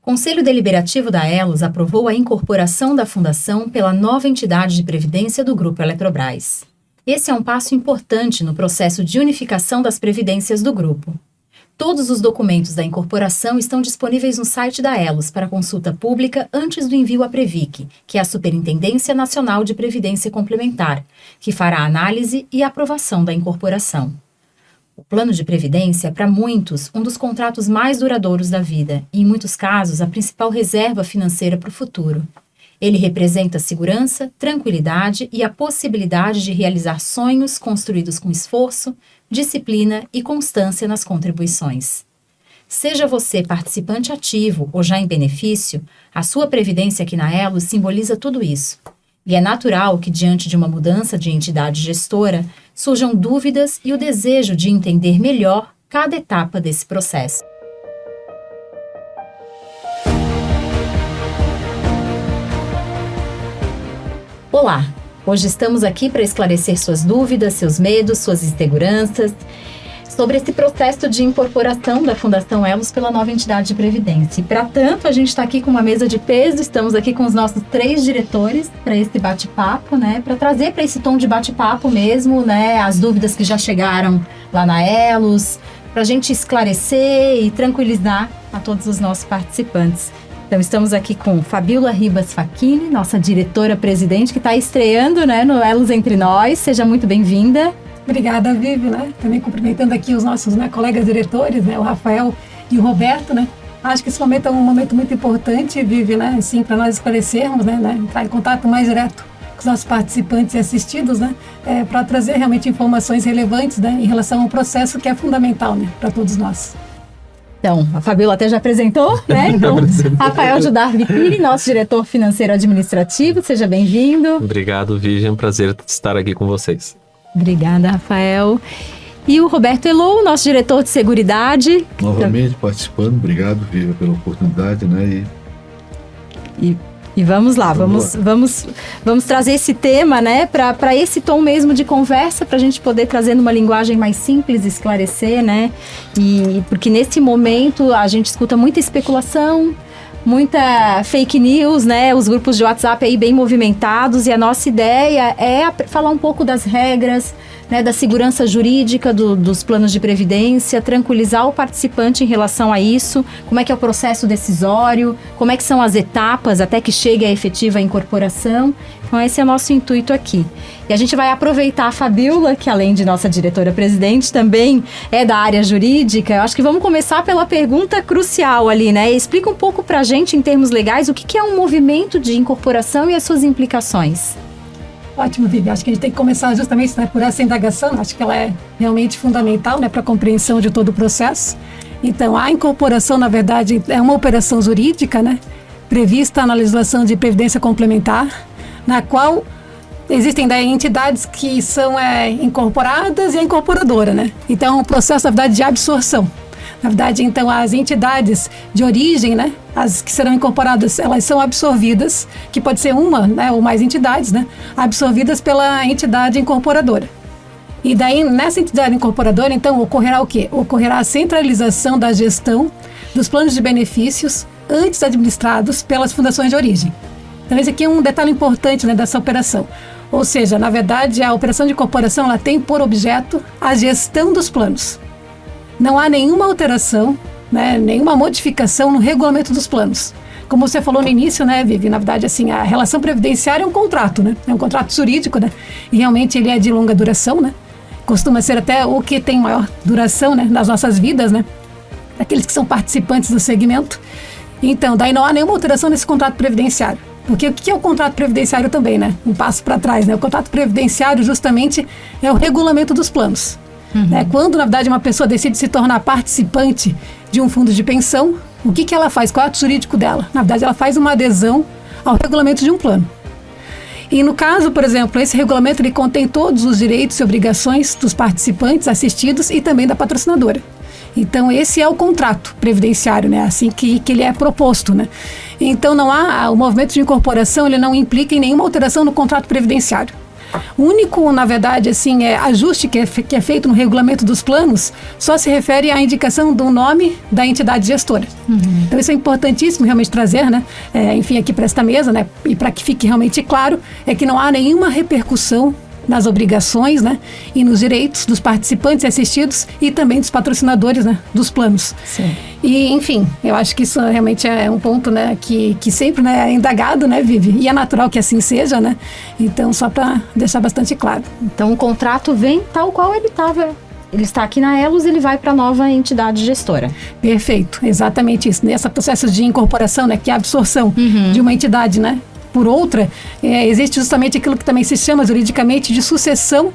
Conselho Deliberativo da Elos aprovou a incorporação da Fundação pela nova entidade de previdência do Grupo Eletrobras. Esse é um passo importante no processo de unificação das previdências do grupo. Todos os documentos da incorporação estão disponíveis no site da Elos para consulta pública antes do envio à Previc, que é a Superintendência Nacional de Previdência Complementar, que fará a análise e a aprovação da incorporação. O plano de previdência é, para muitos, um dos contratos mais duradouros da vida e, em muitos casos, a principal reserva financeira para o futuro. Ele representa segurança, tranquilidade e a possibilidade de realizar sonhos construídos com esforço, disciplina e constância nas contribuições. Seja você participante ativo ou já em benefício, a sua previdência aqui na Elos simboliza tudo isso. E é natural que, diante de uma mudança de entidade gestora, surjam dúvidas e o desejo de entender melhor cada etapa desse processo. Olá! Hoje estamos aqui para esclarecer suas dúvidas, seus medos, suas inseguranças sobre esse processo de incorporação da Fundação Elos pela nova entidade de previdência. E, para tanto, a gente está aqui com uma mesa de peso, estamos aqui com os nossos 3 diretores para esse bate-papo, né? Para trazer para esse tom de bate-papo mesmo, né? As dúvidas que já chegaram lá na Elos, para a gente esclarecer e tranquilizar a todos os nossos participantes. Então, estamos aqui com Fabíola Ribas Facchini, nossa diretora-presidente, que está estreando, né, no Elos Entre Nós. Seja muito bem-vinda. Obrigada, Vivi, né? Também cumprimentando aqui os nossos, né, colegas diretores, né, o Rafael e o Roberto, né? Acho que esse momento é um momento muito importante, Vivi, né? Assim, para nós esclarecermos, né, entrar em contato mais direto com os nossos participantes e assistidos, né? Para trazer realmente informações relevantes, né, em relação ao processo que é fundamental, né, para todos nós. Então, a Fabíola até já apresentou, né? Então, Rafael Judar Vicini, nosso diretor financeiro administrativo, seja bem-vindo. Obrigado, Vivi, é um prazer estar aqui com vocês. Obrigada, Rafael. E o Roberto Elou, nosso diretor de seguridade. Novamente participando, obrigado, Vivi, pela oportunidade, né? E vamos lá, vamos trazer esse tema, né, para esse tom mesmo de conversa, para a gente poder trazer numa linguagem mais simples, esclarecer, né, e porque nesse momento a gente escuta muita especulação, muita fake news, né, os grupos de WhatsApp aí bem movimentados, e a nossa ideia é falar um pouco das regras, né, da segurança jurídica dos planos de previdência, tranquilizar o participante em relação a isso, como é que é o processo decisório, como é que são as etapas até que chegue a efetiva incorporação. Então esse é o nosso intuito aqui. E a gente vai aproveitar a Fabíola, que além de nossa diretora-presidente, também é da área jurídica. Eu acho que vamos começar pela pergunta crucial ali, né? Explica um pouco pra gente, em termos legais, o que é um movimento de incorporação e as suas implicações. Ótimo, Vivi. Acho que a gente tem que começar justamente, né, por essa indagação. Acho que ela é realmente fundamental, né, para a compreensão de todo o processo. Então, a incorporação, na verdade, é uma operação jurídica, né, prevista na legislação de previdência complementar, na qual existem, né, entidades que são incorporadas e a incorporadora, né? Então, é um processo, na verdade, de absorção. Na verdade, então, as entidades de origem, né, as que serão incorporadas, elas são absorvidas, que pode ser uma, né, ou mais entidades, né, absorvidas pela entidade incorporadora. E daí, nessa entidade incorporadora, então, ocorrerá o quê? Ocorrerá a centralização da gestão dos planos de benefícios antes administrados pelas fundações de origem. Então, esse aqui é um detalhe importante, né, dessa operação. Ou seja, na verdade, a operação de incorporação, ela tem por objeto a gestão dos planos. Não há nenhuma alteração, né, nenhuma modificação no regulamento dos planos. Como você falou no início, né, Vivi, na verdade, assim, a relação previdenciária é um contrato, né? É um contrato jurídico, né? E realmente ele é de longa duração, né? Costuma ser até o que tem maior duração, né, nas nossas vidas, né? Daqueles que são participantes do segmento. Então, daí não há nenhuma alteração nesse contrato previdenciário. Porque o que é o contrato previdenciário também, né? Um passo para trás, né? O contrato previdenciário justamente é o regulamento dos planos. Né? Quando, na verdade, uma pessoa decide se tornar participante de um fundo de pensão, o que ela faz? Qual é o ato jurídico dela? Na verdade, ela faz uma adesão ao regulamento de um plano. E no caso, por exemplo, esse regulamento ele contém todos os direitos e obrigações dos participantes assistidos e também da patrocinadora. Então, esse é o contrato previdenciário, né? Assim que ele é proposto, né? Então, não há o movimento de incorporação, ele não implica em nenhuma alteração no contrato previdenciário. O único, na verdade, assim, ajuste que é feito no regulamento dos planos só se refere à indicação do nome da entidade gestora. Então, isso é importantíssimo realmente trazer, né? Enfim, aqui para esta mesa, né? E para que fique realmente claro, é que não há nenhuma repercussão nas obrigações, né, e nos direitos dos participantes e assistidos e também dos patrocinadores, né, dos planos. Sim. E, enfim, eu acho que isso realmente é um ponto, né, que sempre, né, é indagado, né, Vivi? E é natural que assim seja, né? Então, só para deixar bastante claro. Então, o contrato vem tal qual ele estava. Ele está aqui na Elos, ele vai para a nova entidade gestora. Perfeito, exatamente isso. Nesse processo de incorporação, né, que é a absorção de uma entidade, né, por outra, existe justamente aquilo que também se chama juridicamente de sucessão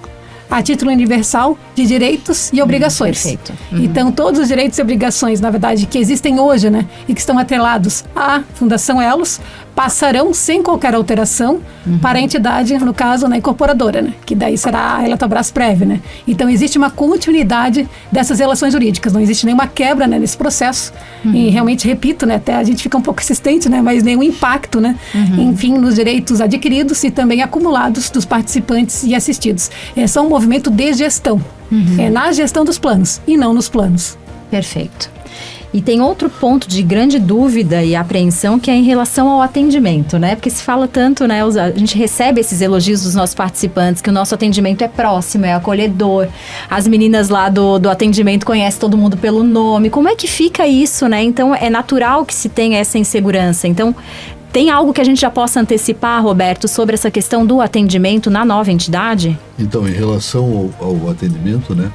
a título universal de direitos e obrigações. Perfeito. Então, todos os direitos e obrigações, na verdade, que existem hoje, né, e que estão atrelados à Fundação Elos, passarão sem qualquer alteração para a entidade, no caso, na incorporadora, né, que daí será a Eletrobras Prev, né. Então, existe uma continuidade dessas relações jurídicas, não existe nenhuma quebra, né, nesse processo. E realmente, repito, né, até a gente fica um pouco insistente, né, mas nenhum impacto, né, enfim, nos direitos adquiridos e também acumulados dos participantes e assistidos. É só um movimento de gestão. É na gestão dos planos e não nos planos. Perfeito. E tem outro ponto de grande dúvida e apreensão que é em relação ao atendimento, né? Porque se fala tanto, né? A gente recebe esses elogios dos nossos participantes, que o nosso atendimento é próximo, é acolhedor. As meninas lá do atendimento conhecem todo mundo pelo nome. Como é que fica isso, né? Então, é natural que se tenha essa insegurança. Então, tem algo que a gente já possa antecipar, Roberto, sobre essa questão do atendimento na nova entidade? Então, em relação ao atendimento, né?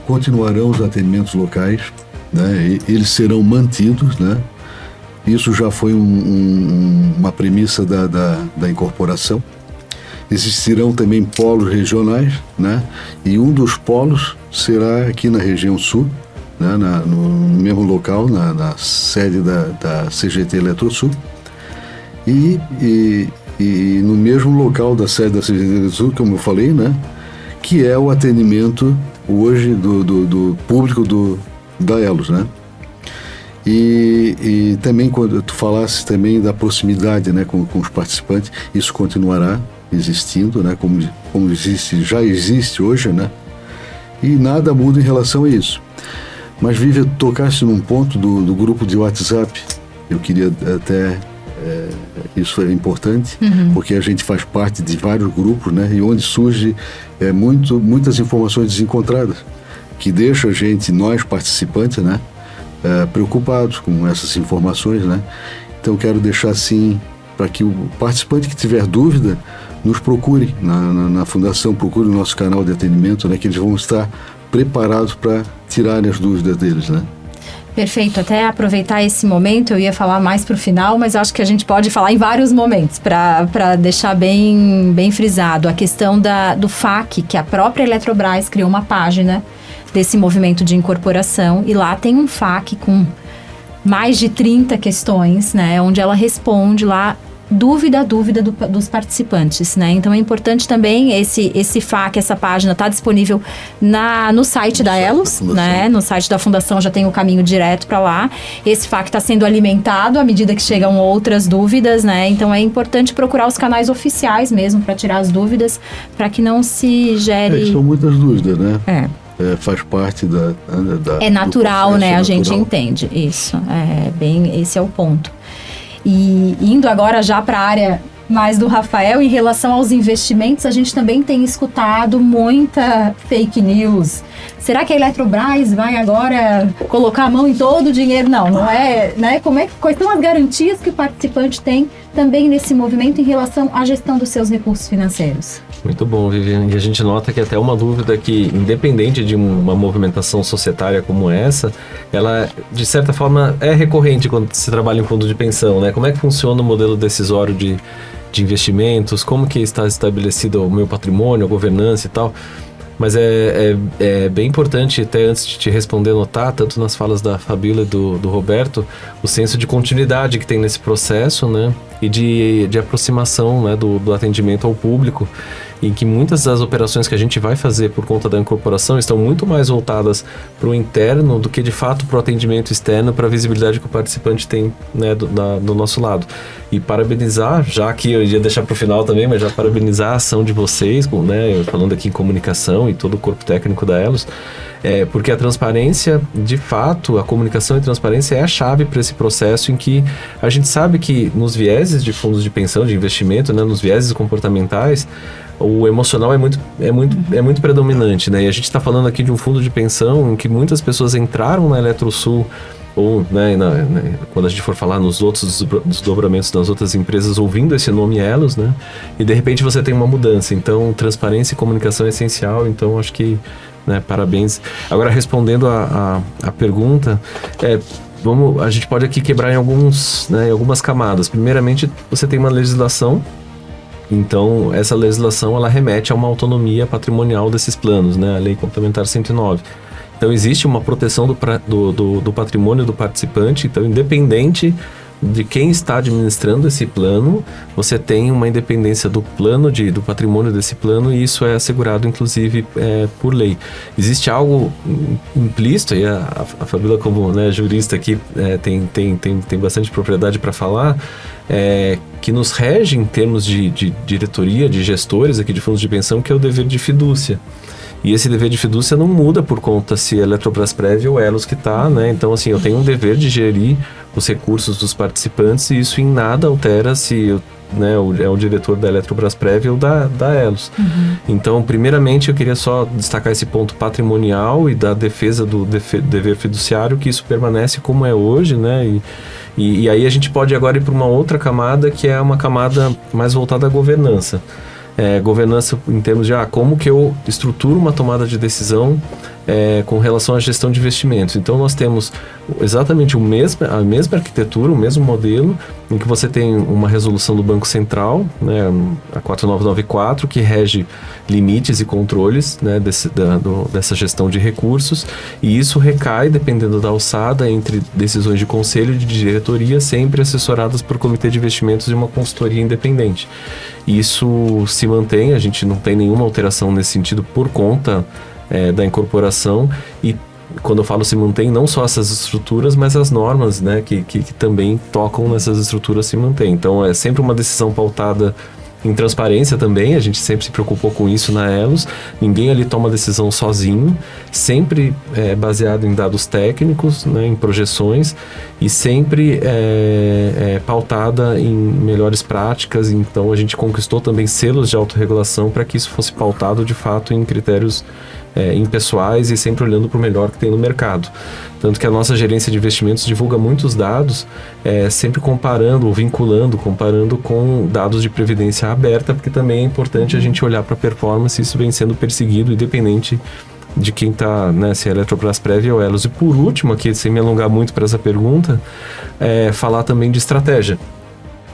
Continuarão os atendimentos locais, né? Eles serão mantidos, né? Isso já foi uma premissa da incorporação. Existirão também polos regionais, né? E um dos polos será aqui na região sul, né? No mesmo local, na sede da CGT Eletrosul. E no mesmo local da sede da CGT Eletrosul, como eu falei, né? Que é o atendimento hoje do público da Elos, né? E também quando tu falasse também da proximidade, né, com os participantes, isso continuará existindo, né, como já existe hoje, né? E nada muda em relação a isso. Mas, Vivi, tocaste num ponto do grupo de WhatsApp. Eu queria até... isso é importante, porque a gente faz parte de vários grupos, né? E onde surge muitas informações desencontradas, que deixa a gente, nós participantes, né, preocupados com essas informações, né? Então quero deixar assim, para que o participante que tiver dúvida, nos procure na Fundação, procure o nosso canal de atendimento, né, que eles vão estar preparados para tirarem as dúvidas deles, né? Perfeito, até aproveitar esse momento, eu ia falar mais para o final, mas acho que a gente pode falar em vários momentos, para deixar bem frisado a questão do FAQ, que a própria Eletrobras criou uma página desse movimento de incorporação, e lá tem um FAQ com mais de 30 questões, né, onde ela responde lá dúvida dos participantes, né? Então é importante também esse FAQ, essa página está disponível no site da Elos, né? No site da Fundação já tem o caminho direto para lá. Esse FAQ está sendo alimentado à medida que chegam outras dúvidas, né? Então é importante procurar os canais oficiais mesmo para tirar as dúvidas, para que não se gere... São muitas dúvidas, né? Faz parte da é natural, processo, né? A gente entende isso. Esse é o ponto. E indo agora já para a área mais do Rafael, em relação aos investimentos, a gente também tem escutado muita fake news. Será que a Eletrobras vai agora colocar a mão em todo o dinheiro? Não é, né? Quais são as garantias que o participante tem também nesse movimento em relação à gestão dos seus recursos financeiros? Muito bom, Viviane. E a gente nota que até uma dúvida que, independente de uma movimentação societária como essa, ela, de certa forma, é recorrente quando se trabalha em fundo de pensão, né? Como é que funciona o modelo decisório de investimentos? Como que está estabelecido o meu patrimônio, a governança e tal? Mas é bem importante, até antes de te responder, notar, tanto nas falas da Fabíola e do Roberto, o senso de continuidade que tem nesse processo, né? e de aproximação, né, do atendimento ao público, em que muitas das operações que a gente vai fazer por conta da incorporação estão muito mais voltadas para o interno do que de fato para o atendimento externo, para a visibilidade que o participante tem, né, do nosso lado. E parabenizar, já que eu ia deixar para o final também, mas já parabenizar a ação de vocês, né, falando aqui em comunicação e todo o corpo técnico da Elos, porque a transparência, de fato, a comunicação e transparência é a chave para esse processo, em que a gente sabe que nos vieses de fundos de pensão, de investimento, né, nos vieses comportamentais, o emocional é muito predominante, né? E a gente está falando aqui de um fundo de pensão em que muitas pessoas entraram na Eletrosul, ou, né, quando a gente for falar nos outros desdobramentos das outras empresas, ouvindo esse nome Elos, né? E de repente você tem uma mudança. Então, transparência e comunicação é essencial. Então, acho que, né, parabéns. Agora, respondendo a pergunta, a gente pode aqui quebrar em algumas camadas. Primeiramente, você tem uma legislação. Então, essa legislação, ela remete a uma autonomia patrimonial desses planos, né? A Lei Complementar 109. Então, existe uma proteção do patrimônio do participante. Então, independente de quem está administrando esse plano, você tem uma independência do plano, do patrimônio desse plano, e isso é assegurado, inclusive, por lei. Existe algo implícito, e a Fabíola, como, né, jurista aqui, tem bastante propriedade para falar, que nos rege em termos de diretoria, de gestores aqui de fundos de pensão, que é o dever de fidúcia. E esse dever de fidúcia não muda por conta se é Eletrobrasprev ou Elos que está, né? Então, assim, eu tenho um dever de gerir os recursos dos participantes, e isso em nada altera se é o diretor da Eletrobrasprev ou da Elos. Uhum. Então, primeiramente, eu queria só destacar esse ponto patrimonial e da defesa do dever fiduciário, que isso permanece como é hoje, né? E aí a gente pode agora ir para uma outra camada, que é uma camada mais voltada à governança. Governança em termos de como que eu estruturo uma tomada de decisão com relação à gestão de investimentos. Então, nós temos exatamente a mesma arquitetura, o mesmo modelo, em que você tem uma resolução do Banco Central, né, a 4994, que rege limites e controles, né, dessa gestão de recursos, e isso recai, dependendo da alçada, entre decisões de conselho e de diretoria, sempre assessoradas por comitê de investimentos e uma consultoria independente. Isso se mantém, a gente não tem nenhuma alteração nesse sentido por conta da incorporação, e quando eu falo se mantém, não só essas estruturas, mas as normas, né, que também tocam nessas estruturas se mantêm. Então, é sempre uma decisão pautada em transparência também, a gente sempre se preocupou com isso na Elos. Ninguém ali toma decisão sozinho, sempre baseado em dados técnicos, né, em projeções, e sempre pautada em melhores práticas. Então, a gente conquistou também selos de autorregulação para que isso fosse pautado de fato em critérios impessoais e sempre olhando para o melhor que tem no mercado. Tanto que a nossa gerência de investimentos divulga muitos dados, sempre comparando com dados de previdência aberta, porque também é importante a gente olhar para a performance, isso vem sendo perseguido independente de quem está, né, se é Eletrobrasprev ou Elos. E por último, aqui, sem me alongar muito para essa pergunta, falar também de estratégia.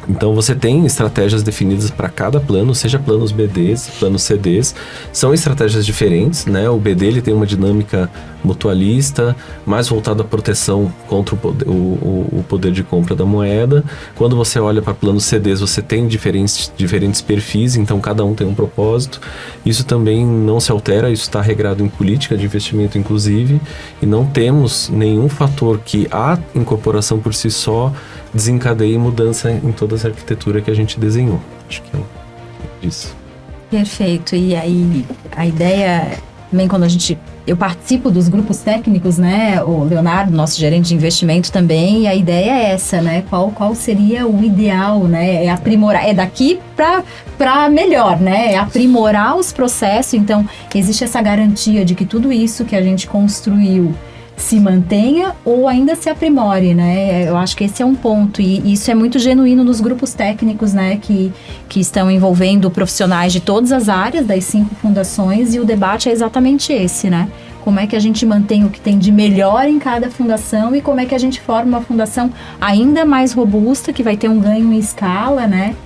Então, você tem estratégias definidas para cada plano, seja planos BDs, planos CDs, são estratégias diferentes, né? O BD ele tem uma dinâmica mutualista, mais voltada à proteção contra o poder de compra da moeda. Quando você olha para planos CDs, você tem diferentes perfis, então cada um tem um propósito. Isso também não se altera, isso está regrado em política de investimento, inclusive, e não temos nenhum fator que a incorporação por si só desencadeie mudança em toda essa arquitetura que a gente desenhou. Acho que é isso. Perfeito. E aí, a ideia, também quando eu participo dos grupos técnicos, né? O Leonardo, nosso gerente de investimento também, e a ideia é essa, né? Qual seria o ideal, né? É aprimorar, daqui para melhor, né? É aprimorar os processos. Então, existe essa garantia de que tudo isso que a gente construiu se mantenha ou ainda se aprimore, né? Eu acho que esse é um ponto, e isso é muito genuíno nos grupos técnicos, né? Que estão envolvendo profissionais de todas as áreas das 5 fundações, e o debate é exatamente esse, né? Como é que a gente mantém o que tem de melhor em cada fundação, e como é que a gente forma uma fundação ainda mais robusta, que vai ter um ganho em escala, né?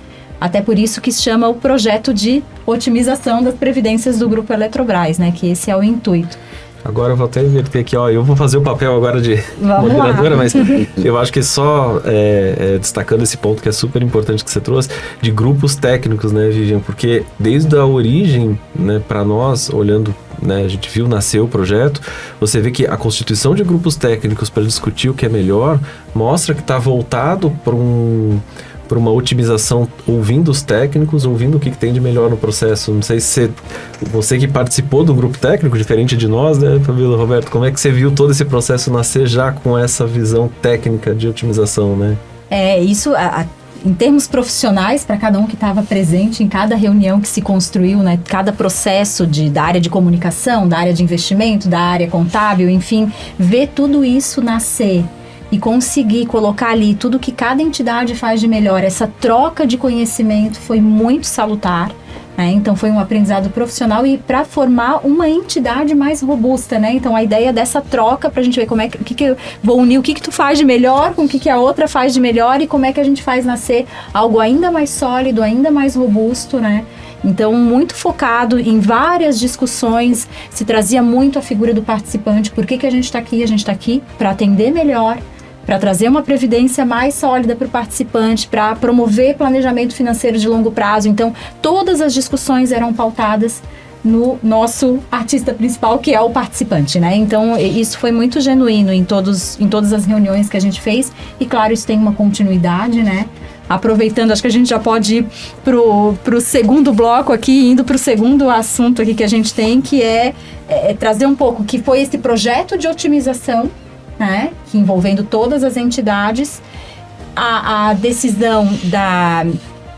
Até por isso que se chama o projeto de otimização das previdências do Grupo Eletrobras, né? Que esse é o intuito. Agora eu vou até inverter aqui, eu vou fazer o papel agora de moderadora, mas eu acho que só destacando esse ponto que é super importante que você trouxe, de grupos técnicos, né, Vivian? Porque desde a origem, né, para nós, olhando, né, a gente viu, nascer o projeto, você vê que a constituição de grupos técnicos para discutir o que é melhor, mostra que está voltado para uma otimização, ouvindo os técnicos, ouvindo o que tem de melhor no processo. Não sei se você que participou do grupo técnico, diferente de nós, né, Fabíola, Roberto, como é que você viu todo esse processo nascer já com essa visão técnica de otimização, né? Isso, em termos profissionais, para cada um que estava presente em cada reunião que se construiu, né, cada processo da área de comunicação, da área de investimento, da área contábil, enfim, ver tudo isso nascer e conseguir colocar ali tudo que cada entidade faz de melhor, essa troca de conhecimento foi muito salutar, né? Então foi um aprendizado profissional e para formar uma entidade mais robusta, né? Então a ideia dessa troca para a gente ver como é que eu vou unir o que tu faz de melhor com o que a outra faz de melhor e como é que a gente faz nascer algo ainda mais sólido, ainda mais robusto, né? Então, muito focado em várias discussões, se trazia muito a figura do participante, por que a gente está aqui? A gente está aqui para atender melhor, para trazer uma previdência mais sólida para o participante, para promover planejamento financeiro de longo prazo. Então, todas as discussões eram pautadas no nosso artista principal, que é o participante, né? Então, isso foi muito genuíno em todas as reuniões que a gente fez. E, claro, isso tem uma continuidade, né? Aproveitando, acho que a gente já pode ir pro segundo bloco aqui, indo para o segundo assunto aqui que a gente tem, que é trazer um pouco, que foi esse projeto de otimização, né, que envolvendo todas as entidades, a decisão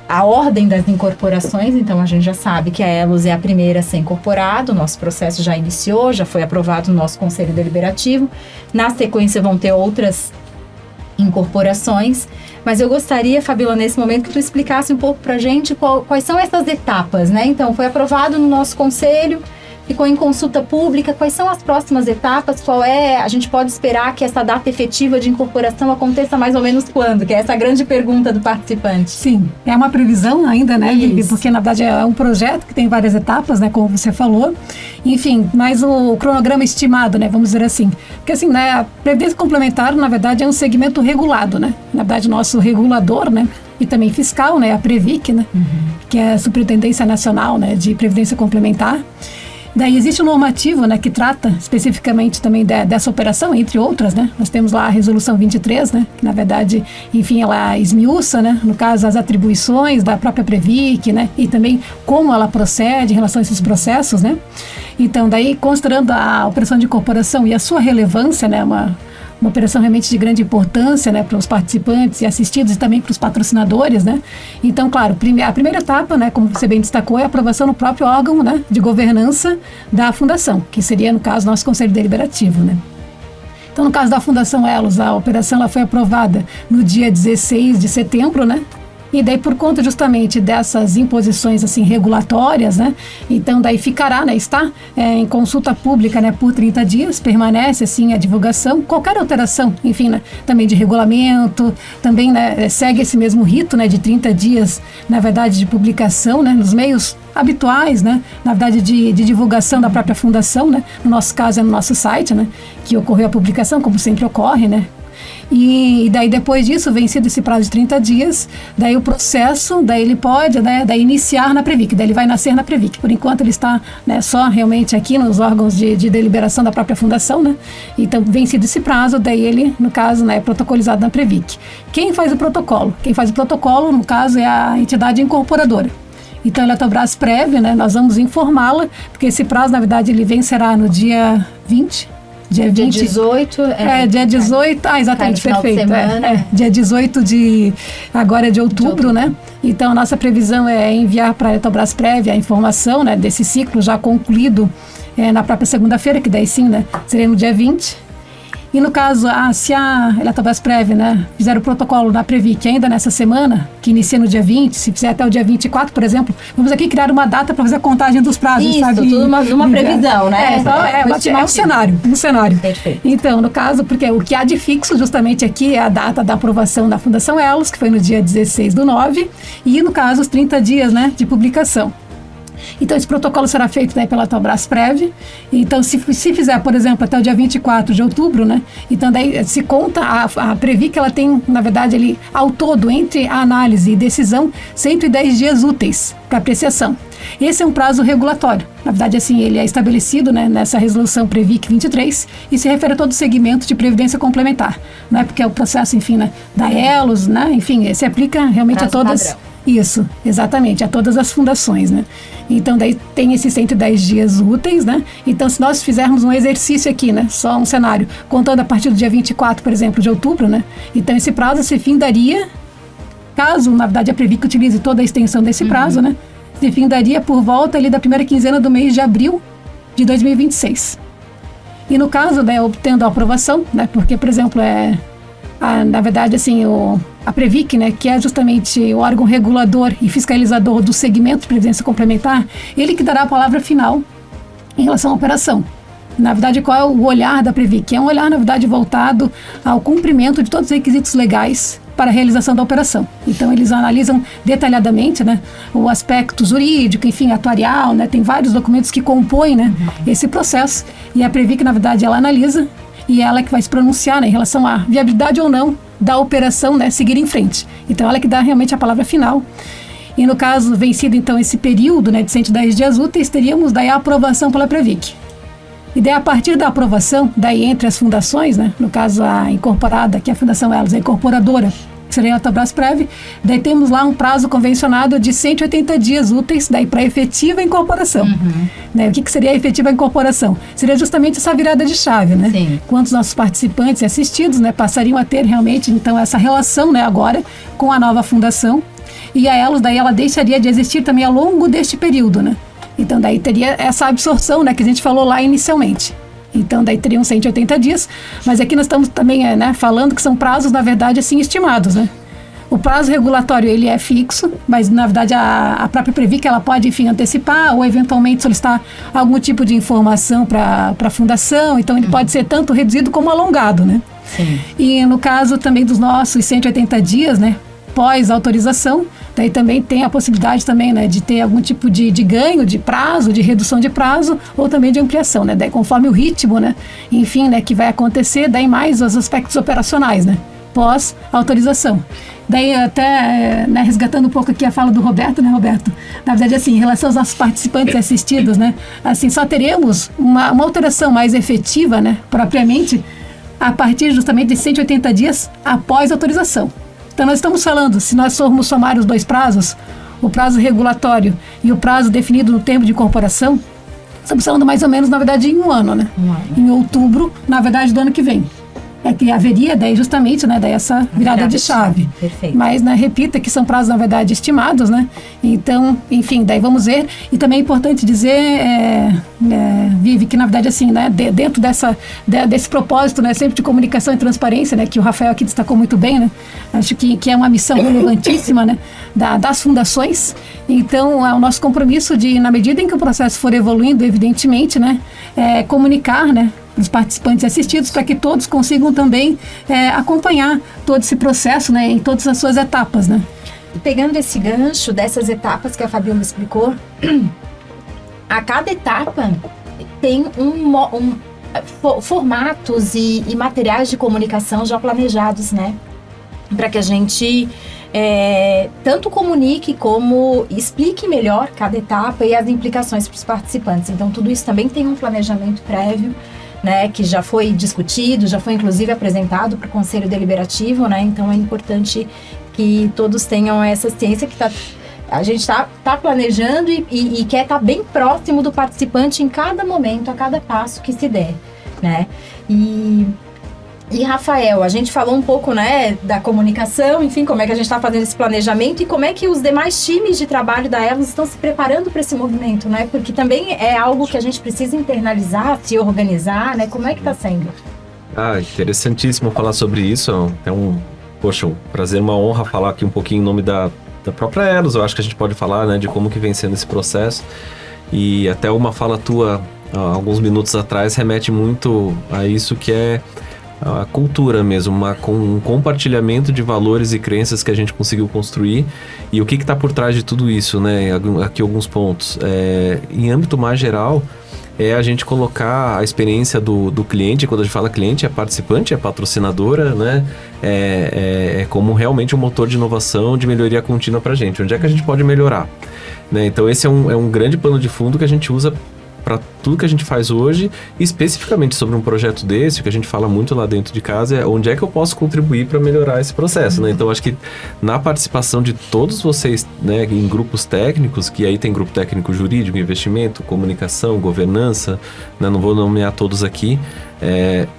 a ordem das incorporações. Então a gente já sabe que a Elos é a primeira a ser incorporada, o nosso processo já iniciou, já foi aprovado no nosso Conselho Deliberativo, na sequência vão ter outras incorporações, mas eu gostaria, Fabíola, nesse momento que tu explicasse um pouco pra gente quais são essas etapas, né? Então foi aprovado no nosso Conselho, ficou em consulta pública, quais são as próximas etapas, a gente pode esperar que essa data efetiva de incorporação aconteça mais ou menos quando? Que é essa grande pergunta do participante. Sim, é uma previsão ainda, né, Vivi? Porque na verdade é um projeto que tem várias etapas, né, como você falou. Enfim, mas o cronograma estimado, né, vamos dizer assim. Porque assim, né, a Previdência Complementar, na verdade, é um segmento regulado, né? Na verdade, nosso regulador, né, e também fiscal, né, a Previc, né, que é a Superintendência Nacional, né, de Previdência Complementar. Daí existe um normativo, né, que trata especificamente também dessa operação, entre outras, né? Nós temos lá a Resolução 23, né, que na verdade, enfim, ela esmiuça, né, no caso, as atribuições da própria Previc, né, e também como ela procede em relação a esses processos, né? Então, daí, considerando a operação de incorporação e a sua relevância, né, uma operação realmente de grande importância, né, para os participantes e assistidos e também para os patrocinadores, né? Então, claro, a primeira etapa, né, como você bem destacou, é a aprovação no próprio órgão, né, de governança da fundação, que seria, no caso, nosso Conselho Deliberativo, né? Então, no caso da Fundação Elos, a operação ela foi aprovada no dia 16 de setembro, né? E daí, por conta justamente dessas imposições assim regulatórias, né? Então daí ficará, né? Está em consulta pública, né? Por 30 dias, permanece assim a divulgação. Qualquer alteração, enfim, né? Também de regulamento, também, né? Segue esse mesmo rito, né? De 30 dias, na verdade, de publicação, né? Nos meios habituais, né? Na verdade, de divulgação da própria fundação, né? No nosso caso é no nosso site, né? Que ocorreu a publicação, como sempre ocorre, né? E daí depois disso, vencido esse prazo de 30 dias, daí o processo, daí ele pode, né, daí iniciar na Previc, daí ele vai nascer na Previc. Por enquanto ele está, né, só realmente aqui nos órgãos de deliberação da própria fundação, né? Então, vencido esse prazo, daí ele, no caso, né, é protocolizado na Previc. Quem faz o protocolo? Quem faz o protocolo, no caso, é a entidade incorporadora. Então, a Eletrobras Prev, né, nós vamos informá-la, porque esse prazo, na verdade, ele vencerá no dia 20. Dia 18. Dia 18. Exatamente, perfeito. Dia 18 de outubro, né? Então, a nossa previsão é enviar para a Eletrobras Prev a informação, né, desse ciclo já concluído na própria segunda-feira, que daí sim, né, seria no dia 20. E no caso, se a Eletrobras Prev, né, fizer o protocolo na Previc ainda nessa semana, que inicia no dia 20, se fizer até o dia 24, por exemplo, vamos aqui criar uma data para fazer a contagem dos prazos, isso, sabe? Tudo numa previsão, né? Um cenário. Perfeito. Então, no caso, porque o que há de fixo justamente aqui é a data da aprovação da Fundação Elos, que foi no dia 16/9, e no caso, os 30 dias, né, de publicação. Então, esse protocolo será feito daí pela Tobrasprev. Então, se fizer, por exemplo, até o dia 24 de outubro, né? Então, daí se conta, a Previc, ela tem, na verdade, ali, ao todo, entre a análise e decisão, 110 dias úteis para apreciação. Esse é um prazo regulatório. Na verdade, assim, ele é estabelecido, né, nessa resolução Previc 23 e se refere a todo o segmento de previdência complementar, né? Porque é o processo, enfim, né, da ELOS, né? Enfim, se aplica realmente prazo a todas... Padrão. Isso, exatamente, a todas as fundações, né? Então, daí tem esses 110 dias úteis, né? Então, se nós fizermos um exercício aqui, né? Só um cenário, contando a partir do dia 24, por exemplo, de outubro, né? Então, esse prazo se findaria, caso, na verdade, a Previc utilize toda a extensão desse prazo, né? Se findaria por volta ali da primeira quinzena do mês de abril de 2026. E no caso, né, obtendo a aprovação, né? Porque, por exemplo, na verdade, assim, a Previc, né, que é justamente o órgão regulador e fiscalizador do segmento de previdência complementar, ele que dará a palavra final em relação à operação. Na verdade, qual é o olhar da Previc? É um olhar, na verdade, voltado ao cumprimento de todos os requisitos legais para a realização da operação. Então, eles analisam detalhadamente, né, o aspecto jurídico, enfim, atuarial, né, tem vários documentos que compõem, né, esse processo, e a Previc, na verdade, ela analisa e ela é que vai se pronunciar, né, em relação à viabilidade ou não da operação, né, seguir em frente. Então, ela é que dá realmente a palavra final. E no caso, vencido então esse período, né, de 110 dias úteis, teríamos daí a aprovação pela Previc. E daí, a partir da aprovação, daí entre as fundações, né, no caso a incorporada, que é a Fundação ELOS, a incorporadora, que seria a Tobrasprev, daí temos lá um prazo convencionado de 180 dias úteis daí para efetiva incorporação. Né? O que seria a efetiva incorporação? Seria justamente essa virada de chave, né? Sim. Quantos nossos participantes e assistidos, né, passariam a ter realmente, então, essa relação, né, agora com a nova fundação, e a ELOS, daí ela deixaria de existir também ao longo deste período, né? Então, daí teria essa absorção, né, que a gente falou lá inicialmente. Então, daí teriam 180 dias, mas aqui nós estamos também, né, falando que são prazos, na verdade, assim, estimados, né? O prazo regulatório, ele é fixo, mas, na verdade, a própria Previc, ela pode, enfim, antecipar ou, eventualmente, solicitar algum tipo de informação para a fundação, então ele pode ser tanto reduzido como alongado, né? Sim. E no caso também dos nossos 180 dias, né, pós-autorização, daí também tem a possibilidade também, né, de ter algum tipo de ganho de prazo, de redução de prazo ou também de ampliação, né, daí conforme o ritmo, né, enfim, né, que vai acontecer, daí mais os aspectos operacionais, né, pós-autorização. Daí até, né, resgatando um pouco aqui a fala do Roberto, né, Roberto? Na verdade, assim, em relação aos nossos participantes assistidos, né, assim, só teremos uma alteração mais efetiva, né, propriamente, a partir justamente de 180 dias após a autorização. Então, nós estamos falando, se nós formos somar os dois prazos, o prazo regulatório e o prazo definido no termo de incorporação, estamos falando mais ou menos, na verdade, em um ano, né? Em outubro, na verdade, do ano que vem. É que haveria daí justamente, né, daí essa virada de chave. Perfeito. Mas, né, repita que são prazos, na verdade, estimados, né? Então, enfim, daí vamos ver. E também é importante dizer, Vivi, que na verdade, assim, né, dentro desse propósito, né, sempre de comunicação e transparência, né, que o Rafael aqui destacou muito bem, né? Acho que é uma missão relevantíssima, né, das fundações. Então, é o nosso compromisso de, na medida em que o processo for evoluindo, evidentemente, né, comunicar, né, os participantes assistidos, para que todos consigam também acompanhar todo esse processo, né, em todas as suas etapas, né? Pegando esse gancho dessas etapas que a Fabiola explicou, a cada etapa tem formatos e materiais de comunicação já planejados, né? Para que a gente tanto comunique como explique melhor cada etapa e as implicações para os participantes. Então, tudo isso também tem um planejamento prévio, né, que já foi discutido, já foi inclusive apresentado para o Conselho Deliberativo, né? Então é importante que todos tenham essa ciência que a gente está planejando e quer estar bem próximo do participante em cada momento, a cada passo que se der, né? E Rafael, a gente falou um pouco, né, da comunicação, enfim, como é que a gente está fazendo esse planejamento e como é que os demais times de trabalho da ELOS estão se preparando para esse movimento, né? Porque também é algo que a gente precisa internalizar, se organizar, né? Como é que está sendo? Interessantíssimo falar sobre isso. É um prazer, uma honra falar aqui um pouquinho em nome da própria ELOS. Eu acho que a gente pode falar, né, de como que vem sendo esse processo. E até uma fala tua, alguns minutos atrás, remete muito a isso que é a cultura mesmo, um compartilhamento de valores e crenças que a gente conseguiu construir. E o que está por trás de tudo isso, né? Aqui alguns pontos. Em âmbito mais geral, é a gente colocar a experiência do cliente. Quando a gente fala cliente, é participante, é patrocinadora, né? É como realmente um motor de inovação, de melhoria contínua para a gente. Onde é que a gente pode melhorar? Né? Então esse é um grande pano de fundo que a gente usa para tudo que a gente faz hoje, especificamente sobre um projeto desse, que a gente fala muito lá dentro de casa, é onde é que eu posso contribuir para melhorar esse processo, né? Então, acho que na participação de todos vocês, né, em grupos técnicos, que aí tem grupo técnico jurídico, investimento, comunicação, governança, né, não vou nomear todos aqui,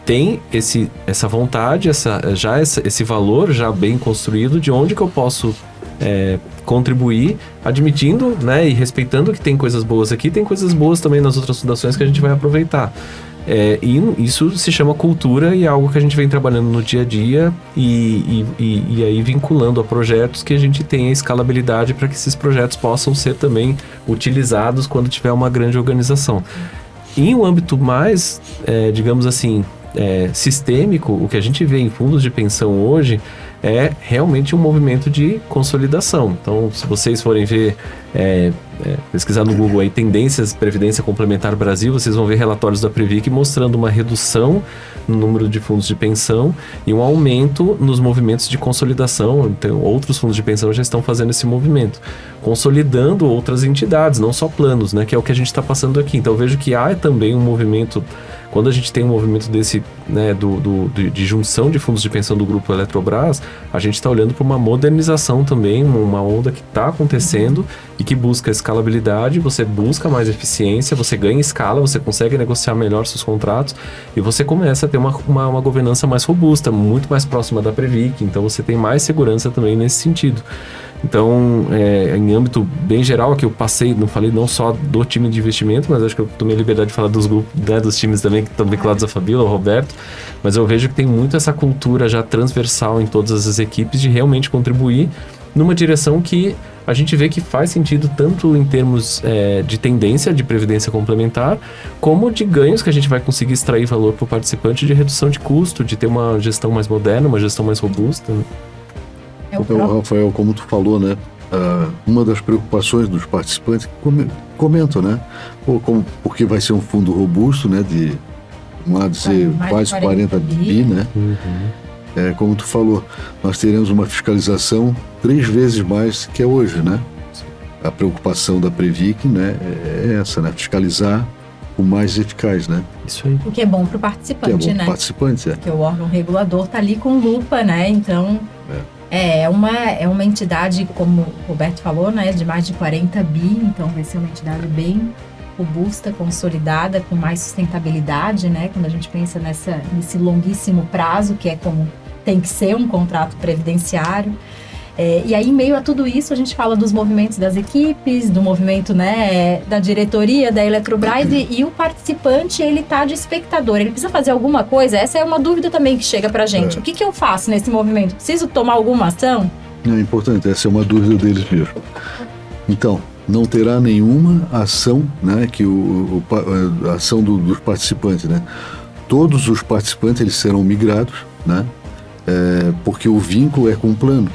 tem essa vontade, esse valor já bem construído de onde que eu posso contribuir, admitindo, né, e respeitando que tem coisas boas aqui, tem coisas boas também nas outras fundações que a gente vai aproveitar. E isso se chama cultura e é algo que a gente vem trabalhando no dia a dia e aí vinculando a projetos que a gente tenha escalabilidade para que esses projetos possam ser também utilizados quando tiver uma grande organização. Em um âmbito mais, digamos assim, sistêmico, o que a gente vê em fundos de pensão hoje é realmente um movimento de consolidação. Então, se vocês forem ver, pesquisar no Google aí, tendências Previdência Complementar Brasil, vocês vão ver relatórios da Previc mostrando uma redução no número de fundos de pensão e um aumento nos movimentos de consolidação. Então, outros fundos de pensão já estão fazendo esse movimento, consolidando outras entidades, não só planos, né, que é o que a gente está passando aqui. Então, eu vejo que há também um movimento. Quando a gente tem um movimento desse, né, de junção de fundos de pensão do Grupo Eletrobras, a gente está olhando para uma modernização também, uma onda que está acontecendo e que busca escalabilidade, você busca mais eficiência, você ganha escala, você consegue negociar melhor seus contratos e você começa a ter uma governança mais robusta, muito mais próxima da Previc, então você tem mais segurança também nesse sentido. Então, em âmbito bem geral, aqui eu passei, não falei não só do time de investimento, mas acho que eu tomei a liberdade de falar dos grupos, né, dos times também que estão vinculados à Fabíola, ao Roberto, mas eu vejo que tem muito essa cultura já transversal em todas as equipes de realmente contribuir numa direção que a gente vê que faz sentido tanto em termos de tendência de previdência complementar, como de ganhos que a gente vai conseguir extrair valor para o participante de redução de custo, de ter uma gestão mais moderna, uma gestão mais robusta, né? Então, Rafael, como tu falou, né, uma das preocupações dos participantes comentam, né, porque vai ser um fundo robusto, né, de dizer, quase 40 bi, né, como tu falou, nós teremos uma fiscalização 3 vezes mais que é hoje, né, a preocupação da Previc, né, é essa, né, fiscalizar o mais eficaz, né. Isso aí. O que é bom para o participante, né? Participante, Porque o órgão regulador está ali com lupa, né, então... É uma entidade, como o Roberto falou, né, de mais de 40 bi, então vai ser uma entidade bem robusta, consolidada, com mais sustentabilidade, né, quando a gente pensa nesse longuíssimo prazo, que é como tem que ser um contrato previdenciário. E aí, em meio a tudo isso, a gente fala dos movimentos das equipes, do movimento, né, da diretoria da Eletrobras, e o participante, ele tá de espectador, ele precisa fazer alguma coisa? Essa é uma dúvida também que chega pra gente. O que eu faço nesse movimento? Preciso tomar alguma ação? É importante, essa é uma dúvida deles mesmo. Então, não terá nenhuma ação, né, a ação dos participantes, né? Todos os participantes, eles serão migrados, né, porque o vínculo é com o plano.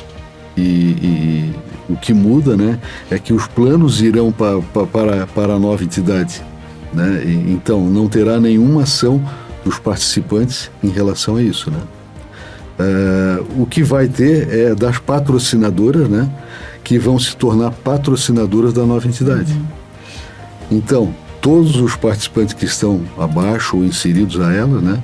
E o que muda, né, é que os planos irão para a nova entidade, né? Então, não terá nenhuma ação dos participantes em relação a isso, né? O que vai ter é das patrocinadoras, né, que vão se tornar patrocinadoras da nova entidade. Então, todos os participantes que estão abaixo ou inseridos a ela, né,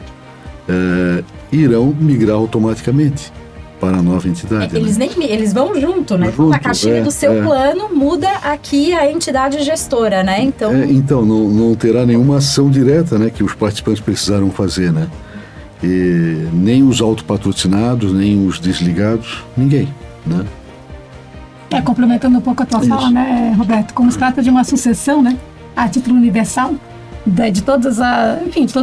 irão migrar automaticamente para a nova entidade. Eles vão junto, né? Na caixinha do seu plano, muda aqui a entidade gestora, né? Então não terá nenhuma ação direta, né, que os participantes precisaram fazer, né? E nem os autopatrocinados, nem os desligados, ninguém, né? Complementando um pouco a tua fala, né, Roberto? Como se trata de uma sucessão, né, a título universal, de todos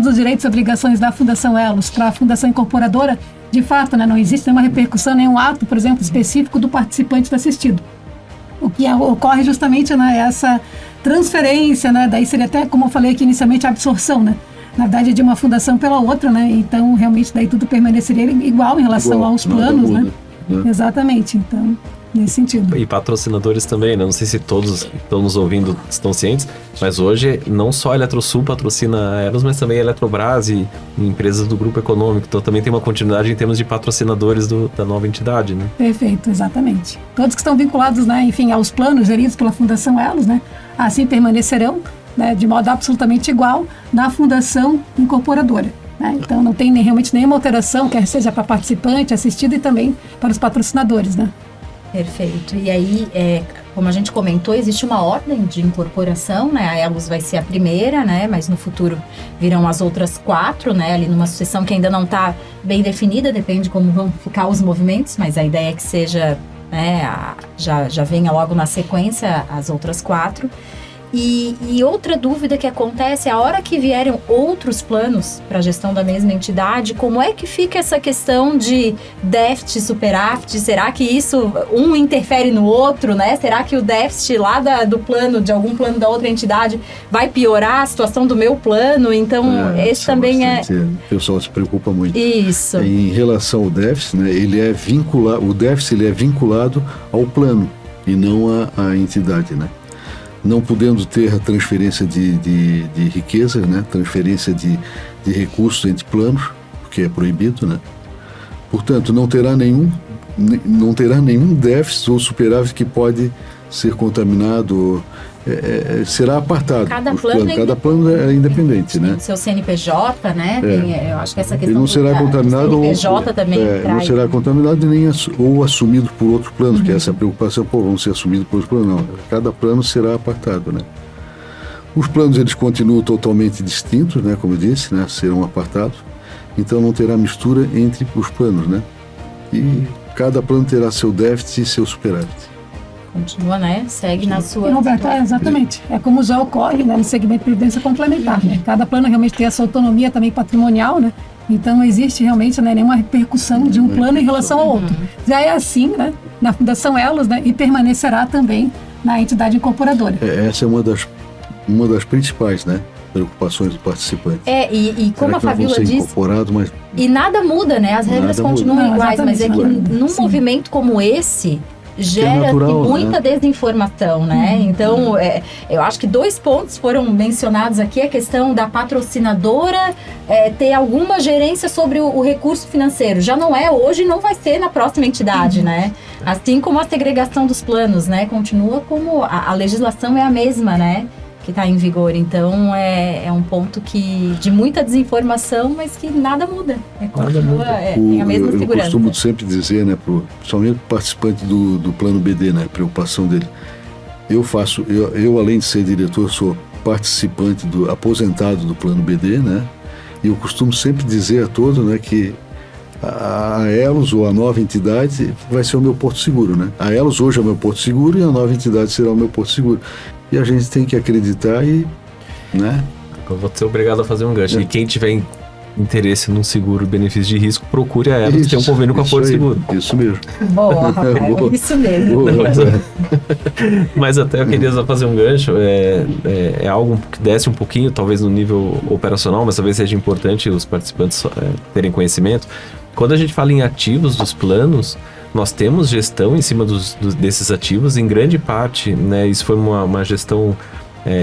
os direitos e obrigações da Fundação Elos para a Fundação Incorporadora, de fato, né, não existe nenhuma repercussão, nenhum ato, por exemplo, específico do participante assistido. O que ocorre justamente, né, essa transferência, né, daí seria até, como eu falei aqui inicialmente, a absorção, né, na verdade, de uma fundação pela outra, né? Então, realmente, daí tudo permaneceria igual em relação aos planos, né? Exatamente, então, nesse sentido. E patrocinadores também, né? Não sei se todos que estão nos ouvindo estão cientes, mas hoje não só a Eletrosul patrocina a Elos, mas também a Eletrobras e empresas do grupo econômico. Então também tem uma continuidade em termos de patrocinadores da nova entidade, né? Perfeito, exatamente. Todos que estão vinculados, né, enfim, aos planos geridos pela Fundação Elos, né? Assim permanecerão, né, de modo absolutamente igual na Fundação Incorporadora. Né? Então não tem realmente nenhuma alteração, quer seja para participante, assistido e também para os patrocinadores, né? Perfeito. E aí, como a gente comentou, existe uma ordem de incorporação, né? A Elos vai ser a primeira, né? Mas no futuro virão as outras 4, né? Ali numa sucessão que ainda não está bem definida, depende de como vão ficar os movimentos, mas a ideia é que seja, né? Já venha logo na sequência as outras 4. E outra dúvida que acontece, a hora que vierem outros planos para a gestão da mesma entidade, como é que fica essa questão de déficit, superávit? Será que isso, um interfere no outro, né? Será que o déficit lá do plano, de algum plano da outra entidade, vai piorar a situação do meu plano? Então, esse também O pessoal se preocupa muito. Isso. Em relação ao déficit, né, o déficit ele é vinculado ao plano e não à entidade, né? Não podendo ter a transferência de riqueza, né? Transferência de recursos entre planos, porque é proibido, né? Portanto, não terá nenhum déficit ou superávit que pode ser contaminado, será apartado. Cada plano é independente, né? O seu CNPJ, né? Eu acho que essa questão ele não será contaminado CNPJ também não será contaminado ou assumido por outro plano, que é essa preocupação, vão ser assumidos por outro plano, não. Cada plano será apartado, né? Os planos, eles continuam totalmente distintos, né? Como eu disse, né? Serão apartados, então não terá mistura entre os planos, né? E cada plano terá seu déficit e seu superávit. Continua, né? Segue na sua... E, Roberto, exatamente. É como já ocorre, né, no segmento de previdência complementar. Né? Cada plano realmente tem essa autonomia também patrimonial, né? Então não existe realmente, né, nenhuma repercussão de um plano em relação ao outro. Já é assim, né, na Fundação Elos, né, e permanecerá também na entidade incorporadora. Essa é uma das principais, né, preocupações do participante. E como a Fabíola disse... Mas... E nada muda, né? As regras continuam iguais, mas é que num movimento como esse... gera natural, muita desinformação, né? Então, eu acho que 2 pontos foram mencionados aqui, a questão da patrocinadora ter alguma gerência sobre o recurso financeiro. Já não é hoje e não vai ser na próxima entidade, né? Assim como a segregação dos planos, né? Continua como a legislação é a mesma, né? Que está em vigor. Então, é um ponto de muita desinformação, mas que nada muda. Tem a mesma segurança. Eu costumo sempre dizer, né, principalmente o participante do plano BD, né, a preocupação dele. Eu além de ser diretor, sou participante aposentado do plano BD, né, e eu costumo sempre dizer a todos, né, que a Elos, ou a nova entidade, vai ser o meu porto seguro, né. A Elos hoje é o meu porto seguro e a nova entidade será o meu porto seguro. E a gente tem que acreditar né? Eu vou ser obrigado a fazer um gancho. E quem tiver interesse num seguro benefício de risco, procure a Elos, tem um convênio com a Porto Seguro. Isso mesmo. Boa, Rafael, isso mesmo. Mas até eu queria só fazer um gancho. É algo que desce um pouquinho, talvez no nível operacional, mas talvez seja importante os participantes terem conhecimento. Quando a gente fala em ativos dos planos, nós temos gestão em cima desses ativos, em grande parte, né, isso foi uma gestão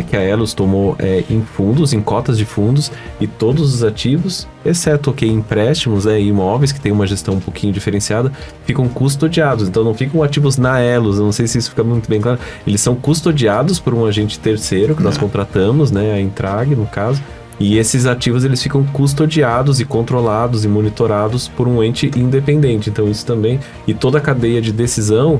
que a Elos tomou em fundos, em cotas de fundos, e todos os ativos, exceto empréstimos e imóveis, que tem uma gestão um pouquinho diferenciada, ficam custodiados. Então não ficam ativos na Elos, eu não sei se isso fica muito bem claro, eles são custodiados por um agente terceiro que nós contratamos, né, a Intrag no caso. E esses ativos, eles ficam custodiados e controlados e monitorados por um ente independente. Então isso também, e toda a cadeia de decisão,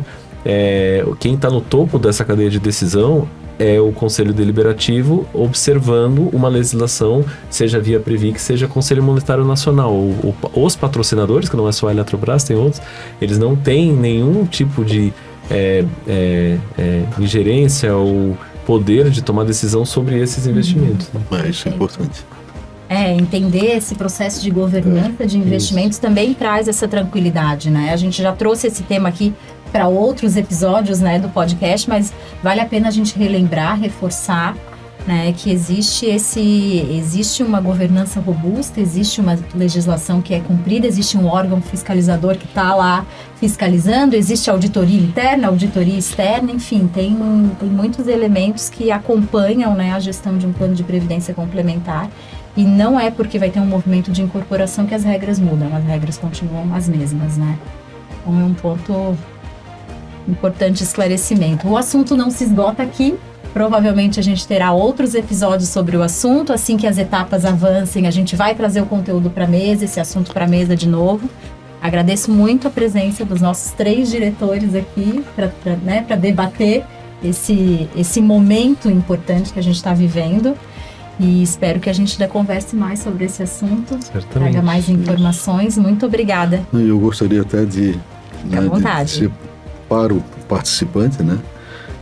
quem está no topo dessa cadeia de decisão é o Conselho Deliberativo, observando uma legislação, seja via Previc, seja Conselho Monetário Nacional. Os patrocinadores, que não é só a Eletrobras, tem outros, eles não têm nenhum tipo de ingerência ou poder de tomar decisão sobre esses investimentos. Né? Isso é importante. Entender esse processo de governança de investimentos também traz essa tranquilidade, né? A gente já trouxe esse tema aqui para outros episódios, né, do podcast, mas vale a pena a gente relembrar, reforçar, né, que existe uma governança robusta, existe uma legislação que é cumprida, existe um órgão fiscalizador que está lá fiscalizando, existe auditoria interna, auditoria externa, enfim, tem muitos elementos que acompanham, né, a gestão de um plano de previdência complementar. E não é porque vai ter um movimento de incorporação que as regras mudam, as regras continuam as mesmas, né? Então é um ponto importante de esclarecimento. O assunto não se esgota aqui, provavelmente a gente terá outros episódios sobre o assunto, assim que as etapas avancem, a gente vai trazer o conteúdo para a mesa, esse assunto para a mesa de novo. Agradeço muito a presença dos nossos 3 diretores aqui para debater esse momento importante que a gente está vivendo. E espero que a gente ainda converse mais sobre esse assunto, traga mais informações. Muito obrigada. Eu gostaria até de dizer para o participante, né,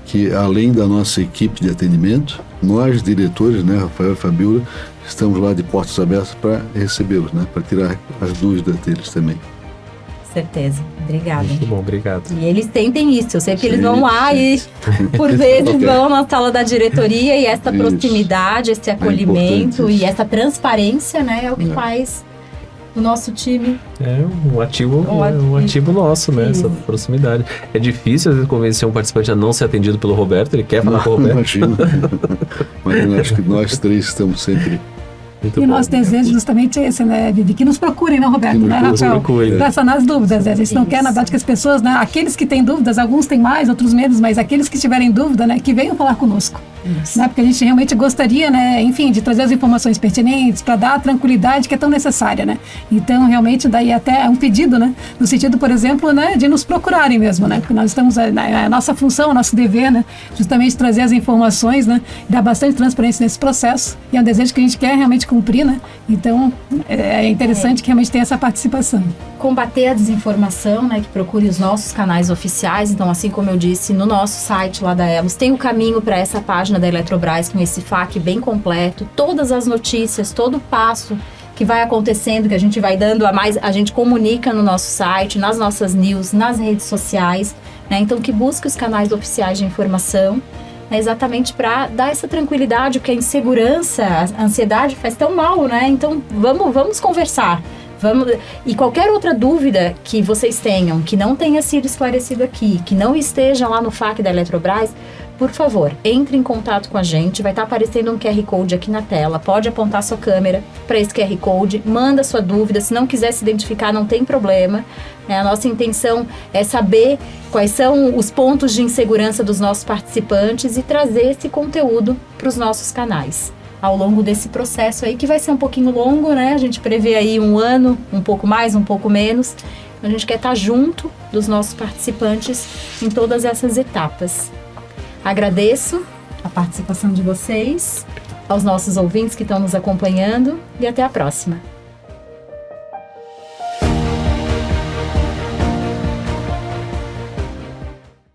que além da nossa equipe de atendimento, nós diretores, né, Rafael e Fabiola, estamos lá de portas abertas para recebê-los, né, para tirar as dúvidas deles também. Certeza. Obrigada. Muito bom, obrigado. E eles sentem isso. Eu sei que eles vão lá e, por vezes, vão na sala da diretoria e essa proximidade, esse acolhimento e essa transparência, né, é o que faz o nosso time. É um ativo nosso, né? Essa proximidade. É difícil, às vezes, convencer um participante a não ser atendido pelo Roberto. Ele quer falar com o Roberto. Imagina, acho que nós 3 estamos sempre... Muito e nosso desejo justamente é esse, né, Vivi? Que nos procurem, não, Roberto? Né, Rafael? Para sanar as dúvidas. Né? A gente não quer, na verdade, que as pessoas, né, aqueles que têm dúvidas, alguns têm mais, outros menos, mas aqueles que tiverem dúvida, né, que venham falar conosco. Né? Porque a gente realmente gostaria, né, enfim, de trazer as informações pertinentes para dar a tranquilidade que é tão necessária, né? Então, realmente, daí até é um pedido, né? No sentido, por exemplo, né, de nos procurarem mesmo, né? Porque nós estamos, a nossa função, o nosso dever, né? Justamente trazer as informações, né? Dar bastante transparência nesse processo. E é um desejo que a gente quer realmente cumprir, né? Então, é interessante que realmente tenha essa participação. Combater a desinformação, né? Que procure os nossos canais oficiais. Então, assim como eu disse, no nosso site lá da Elos, tem o caminho para essa página da Eletrobras com esse FAQ bem completo, todas as notícias, todo o passo que vai acontecendo, que a gente vai dando a mais, a gente comunica no nosso site, nas nossas news, nas redes sociais, né? Então que busque os canais oficiais de informação, né? Exatamente para dar essa tranquilidade, porque a insegurança, a ansiedade faz tão mal, né? Então vamos conversar. E qualquer outra dúvida que vocês tenham, que não tenha sido esclarecido aqui, que não esteja lá no FAQ da Eletrobras, por favor, entre em contato com a gente, vai estar aparecendo um QR Code aqui na tela, pode apontar sua câmera para esse QR Code, manda sua dúvida, se não quiser se identificar não tem problema, né? A nossa intenção é saber quais são os pontos de insegurança dos nossos participantes e trazer esse conteúdo para os nossos canais. Ao longo desse processo aí, que vai ser um pouquinho longo, né? A gente prevê aí 1 ano, um pouco mais, um pouco menos. A gente quer estar junto dos nossos participantes em todas essas etapas. Agradeço a participação de vocês, aos nossos ouvintes que estão nos acompanhando e até a próxima.